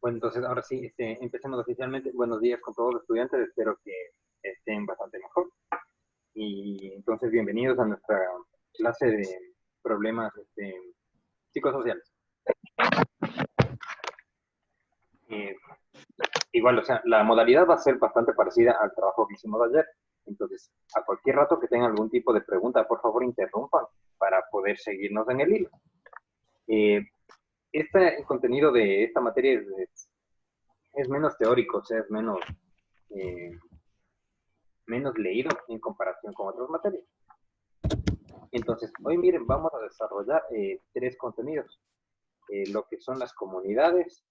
Bueno, entonces ahora sí, empecemos oficialmente. Buenos días con todos los estudiantes, espero que estén bastante mejor. Y entonces, bienvenidos a nuestra clase de problemas psicosociales. Eh, Igual, o sea, la modalidad va a ser bastante parecida al trabajo que hicimos ayer. Entonces, a cualquier rato que tengan algún tipo de pregunta, por favor, interrumpan para poder seguirnos en el hilo. El contenido de esta materia es menos teórico, o sea, es menos leído en comparación con otras materias. Entonces, hoy miren, vamos a desarrollar 3 contenidos. Lo que son las comunidades,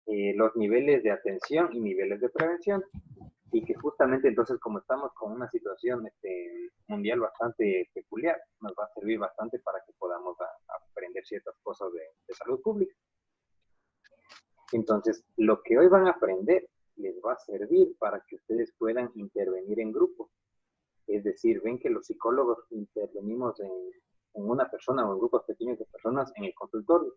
los niveles de atención y niveles de prevención. Y que justamente entonces, como estamos con una situación mundial bastante peculiar, nos va a servir bastante para que podamos aprender ciertas cosas de salud pública. Entonces, lo que hoy van a aprender les va a servir para que ustedes puedan intervenir en grupo. Es decir, ven que los psicólogos intervenimos en una persona o en grupos pequeños de personas en el consultorio,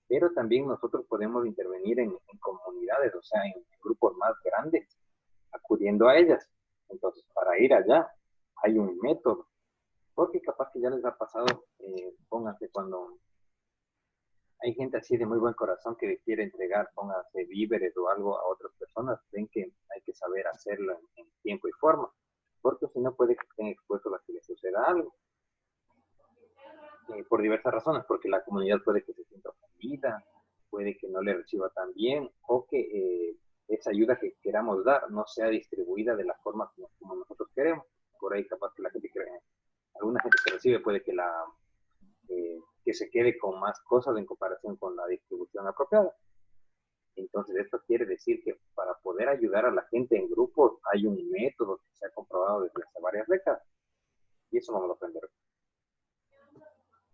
pero también nosotros podemos intervenir en comunidades, o sea, en grupos más grandes, acudiendo a ellas. Entonces, para ir allá hay un método, porque capaz que ya les ha pasado, pónganse cuando hay gente así de muy buen corazón que quiere entregar, pónganse víveres o algo a otras personas, ven que hay que saber hacerlo en tiempo y forma, porque si no puede que estén expuestos a que les suceda algo. Por diversas razones, porque la comunidad puede que se sienta ofendida, puede que no le reciba tan bien, o que esa ayuda que queramos dar no sea distribuida de la forma como nosotros queremos. Por ahí capaz que la gente cree, alguna gente que recibe puede que se quede con más cosas en comparación con la distribución apropiada. Entonces, esto quiere decir que para poder ayudar a la gente en grupos hay un método que se ha comprobado desde hace varias décadas. Y eso vamos a aprender.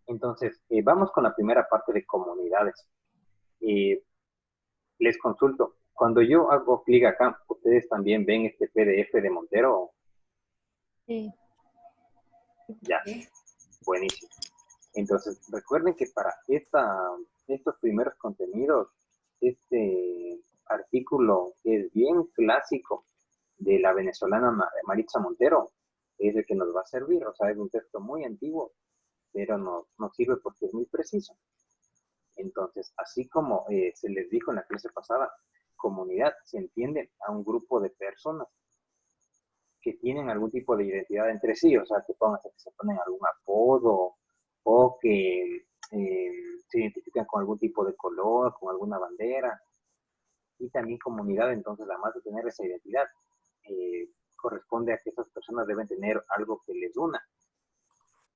Entonces, vamos con la primera parte de comunidades. Les consulto, cuando yo hago clic acá, ¿ustedes también ven este PDF de Montero? Sí. Ya, buenísimo. Entonces, recuerden que para estos primeros contenidos, este artículo es bien clásico de la venezolana Maritza Montero, es el que nos va a servir, o sea, es un texto muy antiguo, pero nos sirve porque es muy preciso. Entonces, así como se les dijo en la clase pasada, comunidad se entiende a un grupo de personas que tienen algún tipo de identidad entre sí, o sea, que se ponen algún apodo o que se identifican con algún tipo de color, con alguna bandera. Y también comunidad, entonces, además de tener esa identidad, corresponde a que esas personas deben tener algo que les una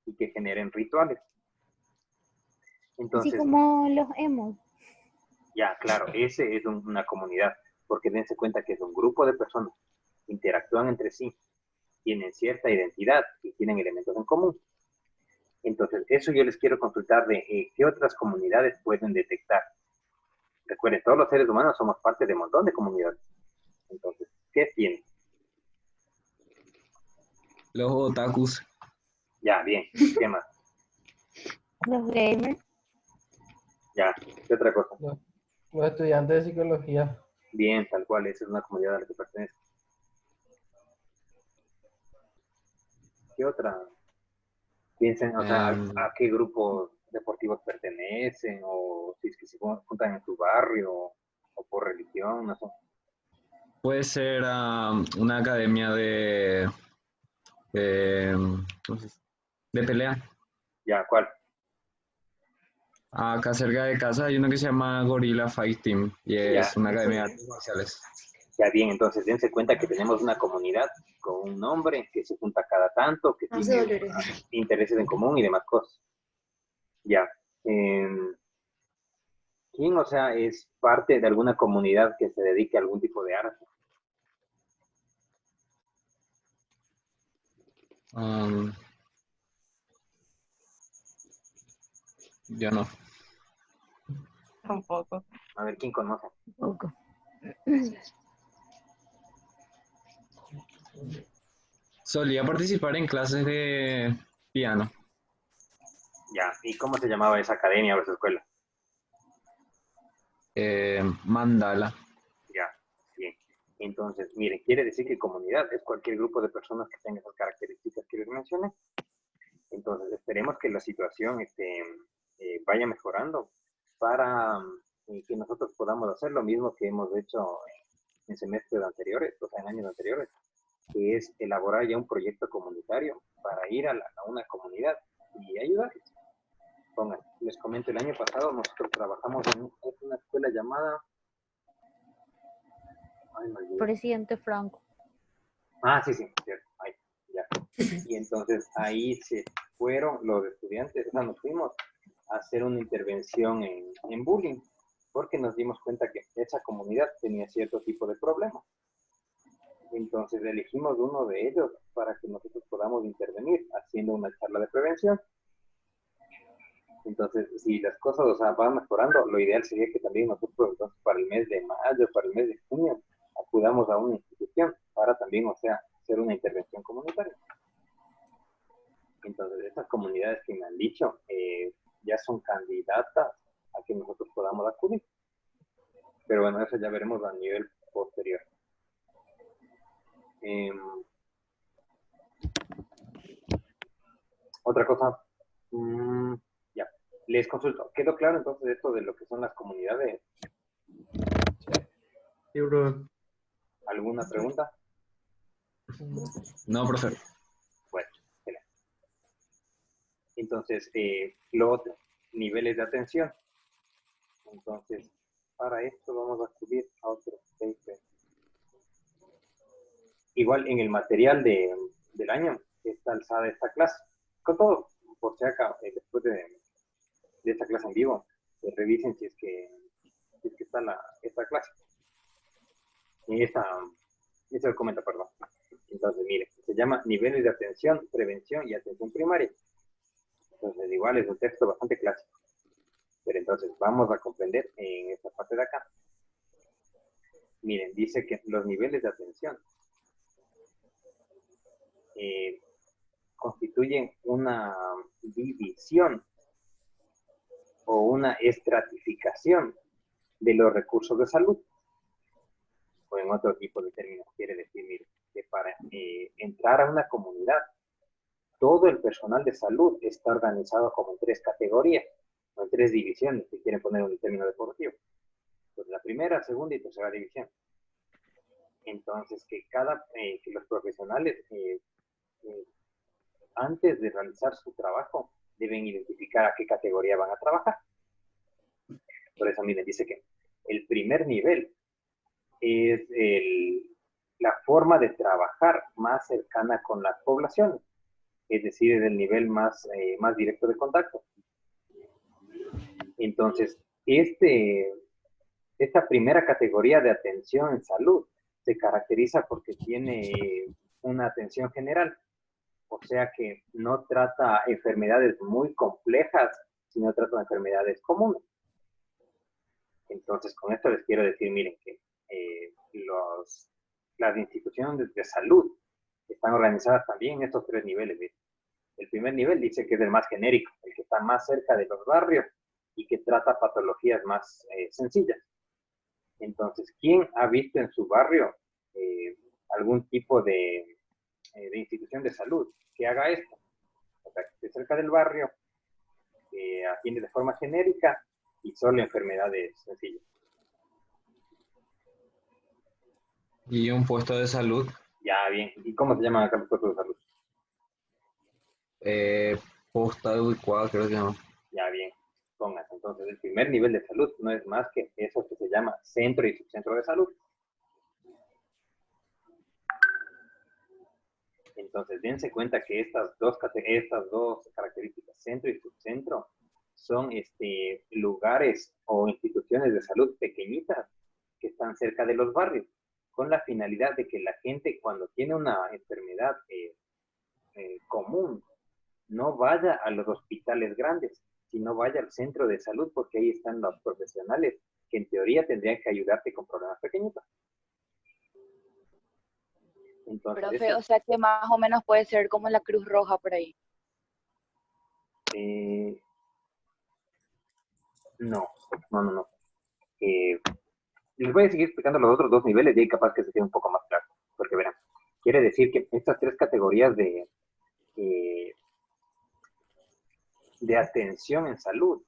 y que generen rituales. Así Entonces, como los emos. ya, claro, ese es una comunidad, porque dense cuenta que es un grupo de personas que interactúan entre sí, tienen cierta identidad y tienen elementos en común. Entonces, eso yo les quiero consultar de qué otras comunidades pueden detectar. Recuerden, todos los seres humanos somos parte de un montón de comunidades. Entonces, ¿qué tienen? Los otakus. Ya, bien. ¿Qué más? Los gamers. Ya, ¿qué otra cosa? Los estudiantes de psicología. Bien, tal cual, esa es una comunidad a la que pertenece. ¿Qué otra? Piensen, o sea, a qué grupos deportivos pertenecen, o si es que se juntan en su barrio, o por religión, no sé. Puede ser una academia de, ¿cómo se dice? De pelea. Ya, ¿cuál? Acá cerca de casa hay uno que se llama Gorilla Fight Team y Ya, es una academia de artes marciales. ya bien, entonces dense cuenta que tenemos una comunidad con un nombre que se junta cada tanto, que tiene intereses en común y demás cosas. Ya. ¿Quién, o sea, es parte de alguna comunidad que se dedique a algún tipo de arte? Yo no. Tampoco. A ver, ¿quién conoce? Poco. Solía participar en clases de piano. Ya, ¿y cómo se llamaba esa academia o esa escuela? Mandala. Ya, bien. Entonces, miren, quiere decir que comunidad es cualquier grupo de personas que tenga esas características que les mencioné. Entonces, esperemos que la situación vaya mejorando para que nosotros podamos hacer lo mismo que hemos hecho en semestres anteriores, o sea, en años anteriores, que es elaborar ya un proyecto comunitario para ir a una comunidad y ayudarles. Pongan, les comento, el año pasado nosotros trabajamos en una escuela llamada... Ay, me olvidé. Presidente Franco. Ah, sí, cierto. Ahí, ya. Y entonces ahí se fueron los estudiantes, o sea, nos fuimos a hacer una intervención en bullying, porque nos dimos cuenta que esa comunidad tenía cierto tipo de problemas. Entonces elegimos uno de ellos para que nosotros podamos intervenir haciendo una charla de prevención. Entonces, si las cosas, o sea, van mejorando, lo ideal sería que también nosotros, entonces, para el mes de mayo, para el mes de junio, acudamos a una institución para también, o sea, hacer una intervención comunitaria. Entonces, estas comunidades que me han dicho ya son candidatas a que nosotros podamos acudir. Pero bueno, eso ya veremos a nivel posterior. Otra cosa, ya, les consulto. ¿Quedó claro entonces esto de lo que son las comunidades? Sí, bro. ¿Alguna pregunta? No, profe. Bueno, excelente. Entonces, lo otro, niveles de atención. Entonces, para esto vamos a acudir a otro paper. Igual en el material del año está alzada esta clase. Con todo, por si acaso, después de esta clase en vivo, revisen si es que está esta clase. Esta documento, perdón. Entonces, mire, se llama Niveles de Atención, Prevención y Atención Primaria. Entonces, igual es un texto bastante clásico. Pero entonces, vamos a comprender en esta parte de acá. Miren, dice que los niveles de atención constituyen una división o una estratificación de los recursos de salud. O en otro tipo de términos, quiere decir, mire, que para entrar a una comunidad, todo el personal de salud está organizado como en 3 categorías, o en 3 divisiones, si quieren poner un término deportivo. Pues la primera, segunda y tercera división. Entonces, que los profesionales, antes de realizar su trabajo, deben identificar a qué categoría van a trabajar. Por eso, miren, dice que el primer nivel es la forma de trabajar más cercana con las poblaciones, es decir, es el nivel más directo de contacto. Entonces, esta primera categoría de atención en salud se caracteriza porque tiene una atención general, o sea que no trata enfermedades muy complejas, sino trata enfermedades comunes. Entonces, con esto les quiero decir, miren, que las instituciones de salud están organizadas también en estos 3 niveles. ¿Ves? El primer nivel dice que es el más genérico, el que está más cerca de los barrios y que trata patologías más sencillas. Entonces, ¿quién ha visto en su barrio algún tipo de institución de salud que haga esto? O sea, que esté cerca del barrio, que atiende de forma genérica y solo enfermedades sencillas. Y un puesto de salud. Ya, bien. ¿Y cómo se llaman acá los puestos de salud? Posta adecuada, creo que se llama. Ya, bien. Pónganse. Entonces, el primer nivel de salud no es más que eso que se llama centro y subcentro de salud. Entonces, dense cuenta que estas dos características, centro y subcentro, son lugares o instituciones de salud pequeñitas que están cerca de los barrios, con la finalidad de que la gente, cuando tiene una enfermedad común, no vaya a los hospitales grandes, sino vaya al centro de salud, porque ahí están los profesionales que en teoría tendrían que ayudarte con problemas pequeñitos. Entonces, Profe, o sea que más o menos puede ser como la Cruz Roja por ahí. No. Eh, Les voy a seguir explicando los otros dos niveles y ahí capaz que se quede un poco más claro. Porque verán, quiere decir que estas tres categorías eh, de atención en salud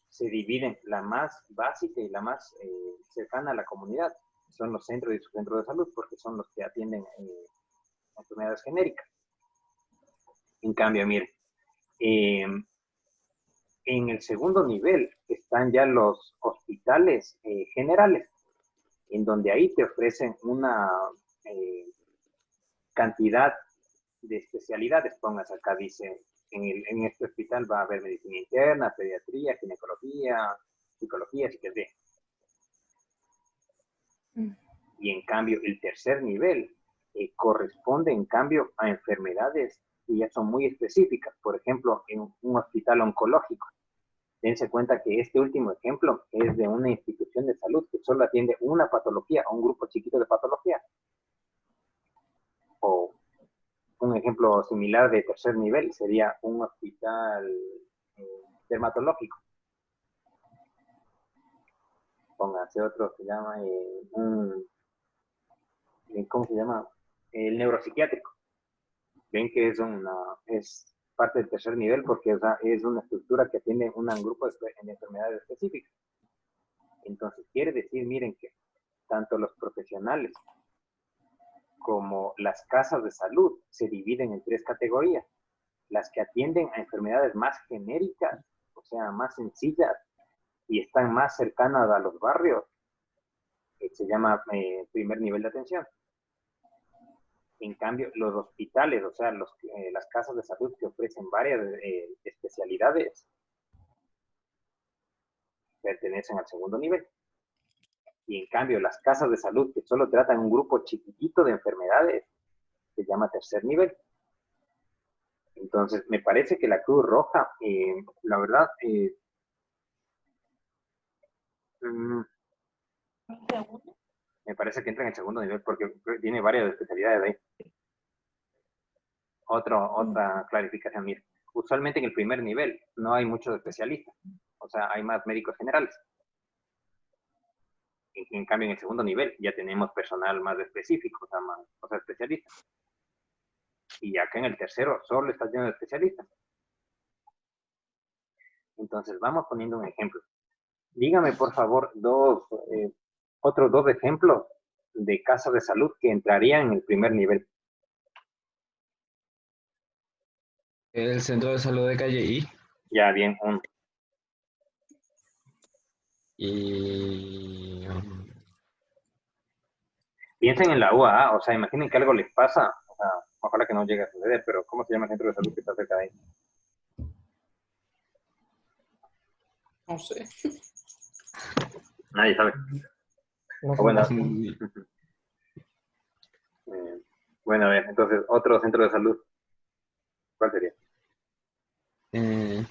se dividen, la más básica y la más cercana a la comunidad. Son los centros y subcentros de salud porque son los que atienden enfermedades genéricas. En cambio, miren, en el segundo nivel están ya los hospitales generales, en donde ahí te ofrecen una cantidad de especialidades. Pongas acá, dice, en este hospital va a haber medicina interna, pediatría, ginecología, psicología, psiquiatría. Y en cambio, el tercer nivel corresponde, en cambio, a enfermedades que ya son muy específicas. Por ejemplo, en un hospital oncológico. Dense cuenta que este último ejemplo es de una institución de salud que solo atiende una patología, o un grupo chiquito de patología. O un ejemplo similar de tercer nivel sería un hospital dermatológico. Pónganse otro, se llama ¿cómo se llama? El neuropsiquiátrico. Ven que es parte del tercer nivel porque, o sea, es una estructura que atiende un grupo de enfermedades específicas. Entonces, quiere decir, miren, que tanto los profesionales como las casas de salud se dividen en tres categorías. Las que atienden a enfermedades más genéricas, o sea, más sencillas y están más cercanas a los barrios, se llama primer nivel de atención. En cambio, los hospitales, o sea, las casas de salud que ofrecen varias especialidades, pertenecen al segundo nivel. Y en cambio, las casas de salud que solo tratan un grupo chiquitito de enfermedades, se llama tercer nivel. Entonces, me parece que la Cruz Roja, la verdad, me parece que entra en el segundo nivel porque tiene varias especialidades ahí. Otra clarificación, mira. Usualmente en el primer nivel no hay muchos especialistas, o sea, hay más médicos generales. En cambio, en el segundo nivel ya tenemos personal más específico, o sea, especialistas. Y acá en el tercero solo está lleno de especialistas. Entonces, vamos poniendo un ejemplo. Dígame, por favor, otros dos ejemplos de casas de salud que entrarían en el primer nivel. El centro de salud de calle I. Ya, bien, uno. Y Piensen en la UAA, o sea, imaginen que algo les pasa, o sea, ojalá que no llegue a suceder, pero ¿cómo se llama el centro de salud que está cerca de ahí? No sé. Nadie sabe. No O bueno, mm, bueno, a ver, entonces, otro centro de salud, ¿cuál sería? eh,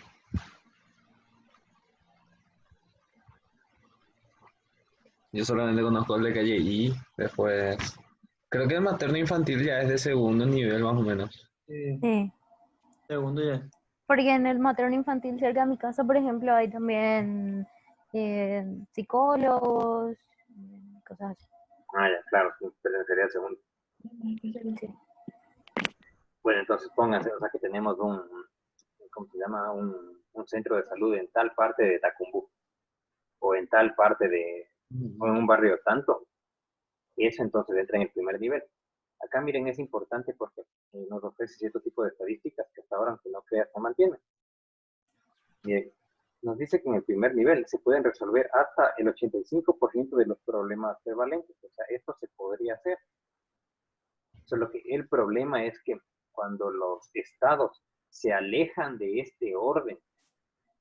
yo solamente conozco el de calle I. Después, creo que el materno infantil ya es de segundo nivel más o menos. Sí, Sí. segundo ya. Porque en el materno infantil cerca de mi casa, por ejemplo, hay también psicólogos, cosas así. Ah, ya, claro, sí, sería el segundo. Sí. Bueno, entonces pónganse, o sea, que tenemos ¿cómo se llama? Un centro de salud en tal parte de Tacumbú, o en tal parte o en un barrio tanto. Eso entonces entra en el primer nivel. Acá miren, es importante porque nos ofrece cierto tipo de estadísticas que hasta ahora, aunque no creas, se mantienen. Miren, nos dice que en el primer nivel se pueden resolver hasta el 85% de los problemas prevalentes. O sea, esto se podría hacer. Solo que el problema es que cuando los estados se alejan de este orden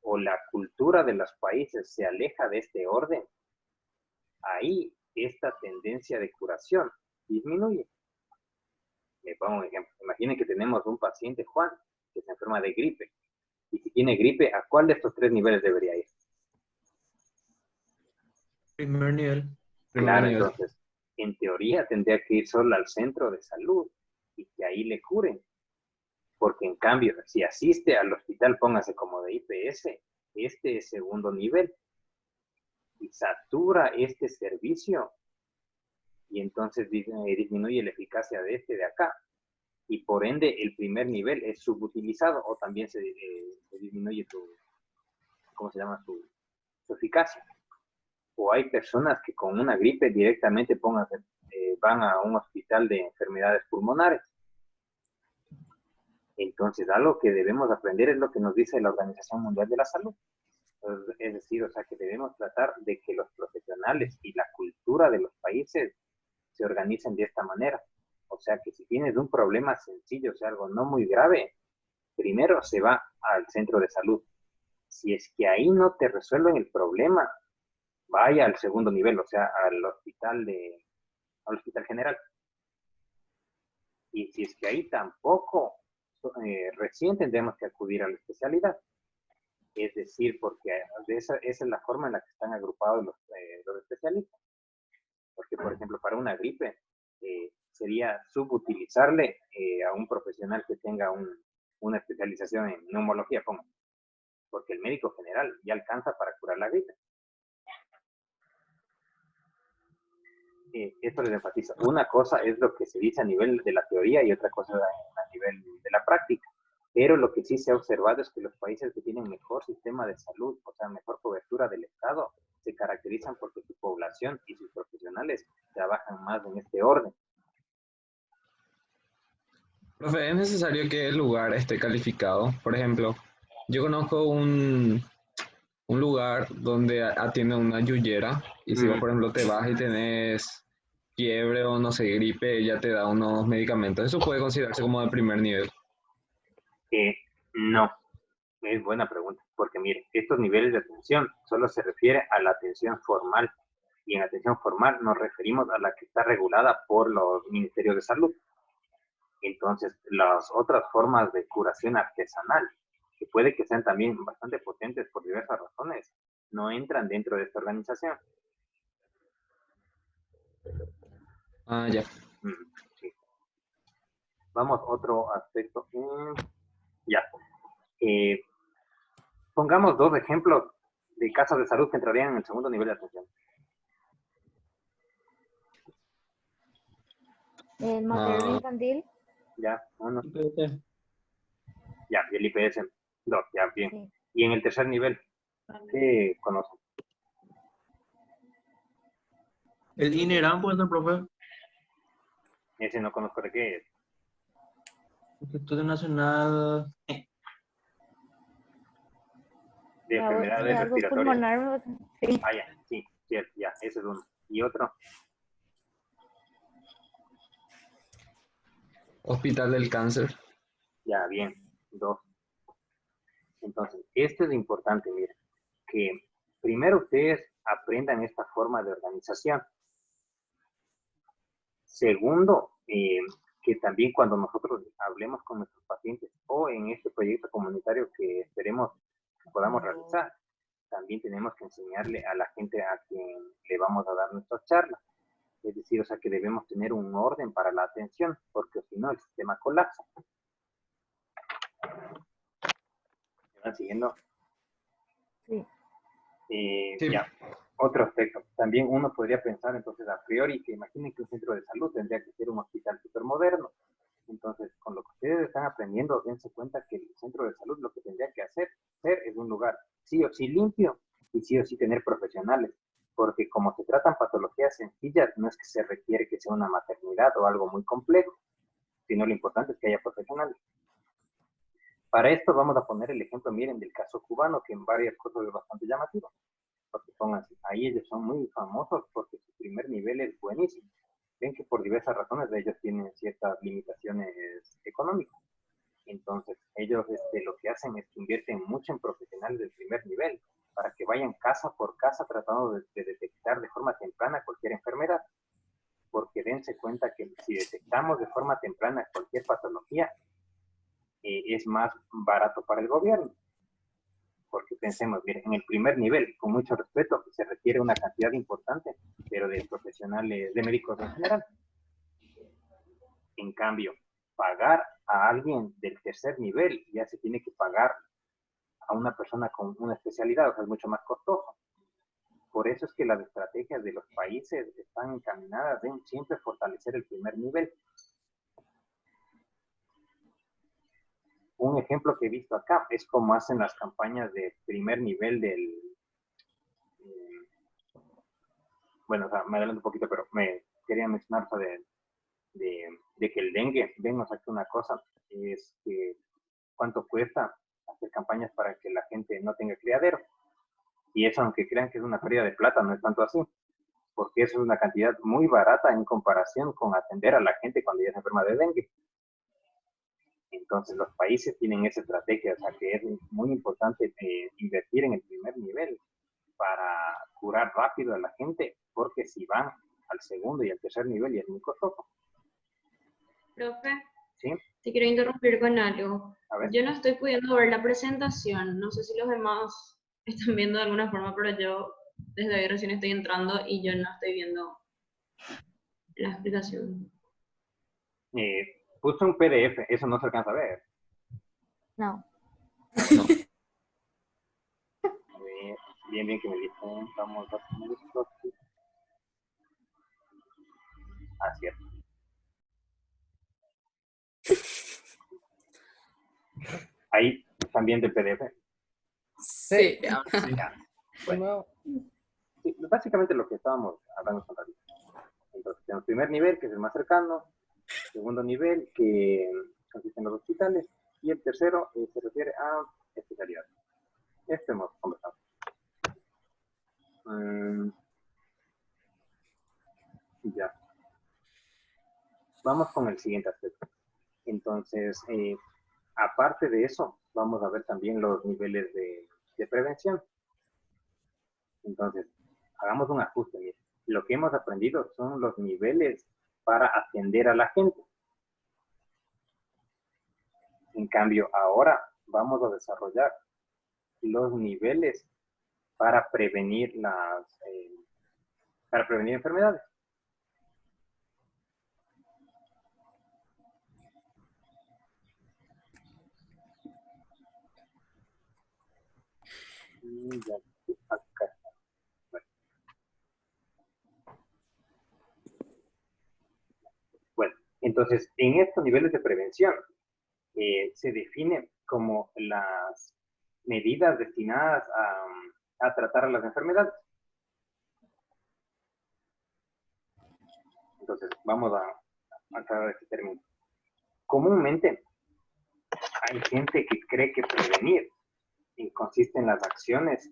o la cultura de los países se aleja de este orden, ahí esta tendencia de curación disminuye. Me pongo un ejemplo. Imaginen que tenemos un paciente, Juan, que se enferma de gripe. Y si tiene gripe, ¿a cuál de estos tres niveles debería ir? Primer nivel. Primer Claro, nivel. entonces, en teoría tendría que ir solo al centro de salud y que ahí le curen. Porque en cambio, si asiste al hospital, póngase como de IPS, este es segundo nivel. Y satura este servicio y entonces disminuye la eficacia de este de acá. Y por ende el primer nivel es subutilizado o también se disminuye ¿cómo se llama? Su eficacia. O hay personas que con una gripe directamente van a un hospital de enfermedades pulmonares. Entonces, algo que debemos aprender es lo que nos dice la Organización Mundial de la Salud. Es decir, o sea, que debemos tratar de que los profesionales y la cultura de los países se organicen de esta manera. O sea, que si tienes un problema sencillo, o sea, algo no muy grave, primero se va al centro de salud. Si es que ahí no te resuelven el problema, vaya al segundo nivel, o sea, al hospital general. Y si es que ahí tampoco, recién tendremos que acudir a la especialidad. Es decir, porque esa es la forma en la que están agrupados los especialistas. Porque, por ejemplo, para una gripe, sería subutilizarle a un profesional que tenga una especialización en neumología, porque el médico general ya alcanza para curar la gripe. Esto les enfatizo. Una cosa es lo que se dice a nivel de la teoría y otra cosa a nivel de la práctica. Pero lo que sí se ha observado es que los países que tienen mejor sistema de salud, o sea, mejor cobertura del Estado, se caracterizan porque su población y sus profesionales trabajan más en este orden. Profe, ¿es necesario que el lugar esté calificado? Por ejemplo, yo conozco un lugar donde atiende una yuyera y si vos, por ejemplo, te vas y tenés fiebre o no sé, gripe, ella te da unos medicamentos. ¿Eso puede considerarse como de primer nivel? No, es buena pregunta, porque mire, estos niveles de atención solo se refiere a la atención formal, y en atención formal nos referimos a la que está regulada por los ministerios de salud. Entonces, las otras formas de curación artesanal, que puede que sean también bastante potentes por diversas razones, no entran dentro de esta organización. Ah, ya. Sí. Vamos, otro aspecto. Ya. Pongamos dos ejemplos de casas de salud que entrarían en el segundo nivel de atención. El materno infantil. Ya, uno. IPS. Ya, y el IPS, dos, ya, bien. Sí. Y en el tercer nivel, ¿qué conocen? El INERAM, puede ser, profe. Ese no conozco de qué es. Instituto Nacional. De enfermedades Algo respiratorias. pulmonar. Sí. Ah, ya, sí, cierto, ya, ese es uno. Y otro, Hospital del Cáncer. ya, bien, dos. Entonces, esto es importante, miren, que primero ustedes aprendan esta forma de organización. Segundo, que también cuando nosotros hablemos con nuestros pacientes o en este proyecto comunitario que esperemos que podamos realizar, también tenemos que enseñarle a la gente a quien le vamos a dar nuestras charlas. Es decir, o sea, que debemos tener un orden para la atención, porque si no, el sistema colapsa. ¿Me van siguiendo? Sí. Sí. Ya, otro aspecto. También uno podría pensar entonces a priori que imaginen que un centro de salud tendría que ser un hospital supermoderno. Entonces, con lo que ustedes están aprendiendo, dense cuenta que el centro de salud lo que tendría que hacer es un lugar sí o sí limpio y sí o sí tener profesionales. Porque como se tratan patologías sencillas, no es que se requiere que sea una maternidad o algo muy complejo, sino lo importante es que haya profesionales. Para esto vamos a poner el ejemplo, miren, del caso cubano, que en varias cosas es bastante llamativo. Porque pónganse, ahí ellos son muy famosos porque su primer nivel es buenísimo. Ven que por diversas razones ellos tienen ciertas limitaciones económicas. Entonces, ellos lo que hacen es que invierten mucho en profesionales del primer nivel para que vayan casa por casa tratando de detectar de forma temprana cualquier enfermedad. Porque dense cuenta que si detectamos de forma temprana cualquier patología, es más barato para el gobierno. Porque pensemos, miren, en el primer nivel, con mucho respeto, se requiere una cantidad importante, pero de profesionales, de médicos en general. En cambio, pagar a alguien del tercer nivel ya se tiene que pagar a una persona con una especialidad, o sea, es mucho más costoso. Por eso es que las estrategias de los países están encaminadas en siempre fortalecer el primer nivel. Un ejemplo que he visto acá es cómo hacen las campañas de primer nivel del... bueno, o sea, me adelanto un poquito, pero me quería mencionar de que el dengue, vemos aquí una cosa, es que cuánto cuesta hacer campañas para que la gente no tenga criadero. Y eso, aunque crean que es una pérdida de plata, no es tanto así, porque eso es una cantidad muy barata en comparación con atender a la gente cuando ya se enferma de dengue. Entonces, los países tienen esa estrategia, o sea, que es muy importante invertir en el primer nivel para curar rápido a la gente, porque si van al segundo y al tercer nivel ya es muy costoso. Profe, ¿Sí? te quiero interrumpir con algo. A ver. Yo no estoy pudiendo ver la presentación. No sé si los demás están viendo de alguna forma, pero yo desde hoy recién estoy entrando y yo no estoy viendo la explicación. Puse un PDF, eso no se alcanza a ver. No. No. Bien, bien que me dicen, vamos 2 minutos. Ah, cierto. Ahí también de PDF. Sí. Sí. No. Sí, básicamente lo que estábamos hablando con David. Entonces, tenemos primer nivel, que es el más cercano, segundo nivel, que consiste en los hospitales, y el tercero se refiere a especialidades. Este hemos conversado. Ya. Vamos con el siguiente aspecto. Entonces, aparte de eso, vamos a ver también los niveles de prevención. Entonces, hagamos un ajuste. Mire. Lo que hemos aprendido son los niveles para atender a la gente. En cambio, ahora vamos a desarrollar los niveles para prevenir enfermedades. Ya, acá. Bueno, entonces, en estos niveles de prevención se define como las medidas destinadas a tratar a las enfermedades. Entonces, vamos a aclarar este término. Comúnmente, hay gente que cree que prevenir consiste en las acciones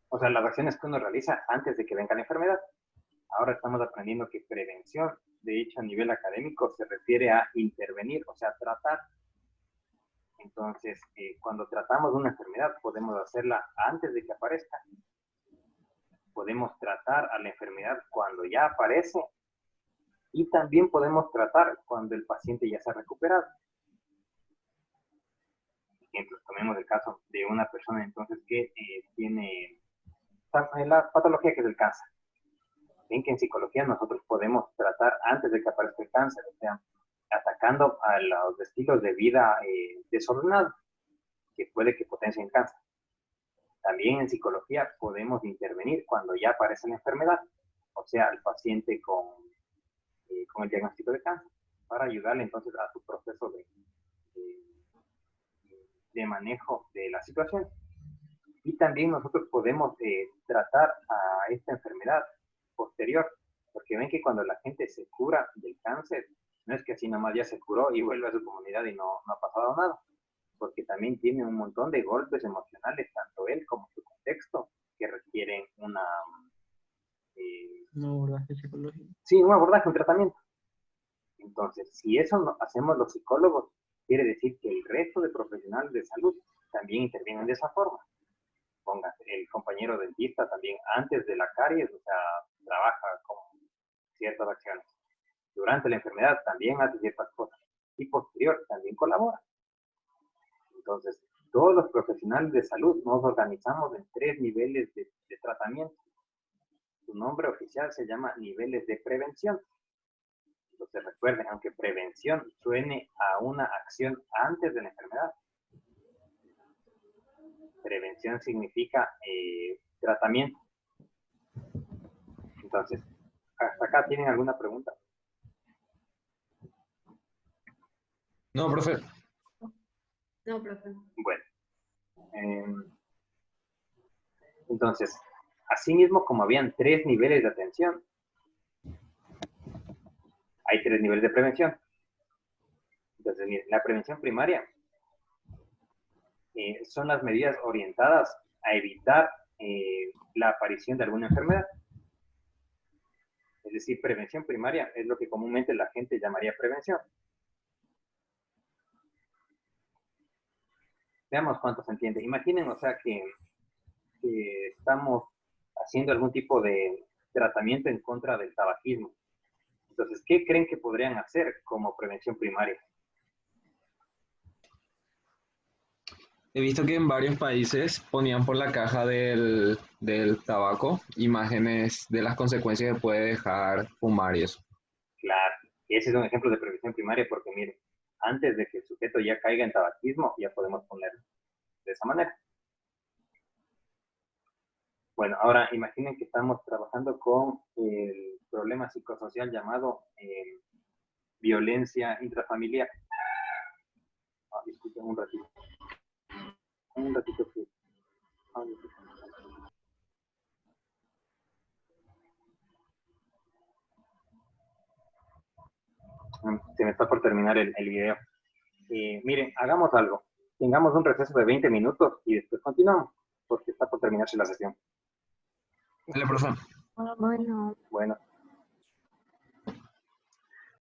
o sea, las acciones que uno realiza antes de que venga la enfermedad. Ahora estamos aprendiendo que prevención, de hecho, a nivel académico, se refiere a intervenir, o sea, tratar. Entonces, cuando tratamos una enfermedad, podemos hacerla antes de que aparezca. Podemos tratar a la enfermedad cuando ya aparece y también podemos tratar cuando el paciente ya se ha recuperado. Por ejemplo, tomemos el caso de una persona entonces que tiene la patología que es el cáncer. Ven que en psicología nosotros podemos tratar antes de que aparezca el cáncer, o sea, atacando a los estilos de vida desordenados que puede que potencien cáncer. También en psicología podemos intervenir cuando ya aparece la enfermedad, o sea, el paciente con el diagnóstico de cáncer, para ayudarle entonces a su proceso de manejo de la situación. Y también nosotros podemos tratar a esta enfermedad posterior, porque ven que cuando la gente se cura del cáncer, no es que así nomás ya se curó y vuelve a su comunidad y no ha pasado nada, porque también tiene un montón de golpes emocionales, tanto él como su contexto, que requieren un abordaje psicológico. Sí, un abordaje, un tratamiento. Entonces, si eso no hacemos los psicólogos, quiere decir que el resto de profesionales de salud también intervienen de esa forma. Póngase, el compañero dentista también antes de la caries, o sea, trabaja con ciertas acciones. Durante la enfermedad también hace ciertas cosas. Y posterior también colabora. Entonces, todos los profesionales de salud nos organizamos en 3 niveles de tratamiento. Su nombre oficial se llama niveles de prevención. Entonces recuerden, aunque prevención suene a una acción antes de la enfermedad, Prevención significa tratamiento. Entonces, ¿hasta acá tienen alguna pregunta? No, profe. No, profe. Bueno. Entonces, asimismo, como habían 3 niveles de atención, hay 3 niveles de prevención. Entonces, miren, la prevención primaria son las medidas orientadas a evitar la aparición de alguna enfermedad. Es decir, prevención primaria es lo que comúnmente la gente llamaría prevención. Veamos cuánto se entiende. Imaginen, o sea, que estamos haciendo algún tipo de tratamiento en contra del tabaquismo. Entonces, ¿qué creen que podrían hacer como prevención primaria? He visto que en varios países ponían por la caja del tabaco imágenes de las consecuencias que puede dejar fumar y eso. Claro, ese es un ejemplo de prevención primaria porque, miren, antes de que el sujeto ya caiga en tabaquismo, ya podemos ponerlo de esa manera. Bueno, ahora imaginen que estamos trabajando con el problema psicosocial llamado violencia intrafamiliar. Disculpen un ratito. Un ratito, sí. Se me está por terminar el video. Miren, hagamos algo. Tengamos un receso de 20 minutos y después continuamos, porque está por terminarse la sesión. Dale, profe. Bueno. Bueno.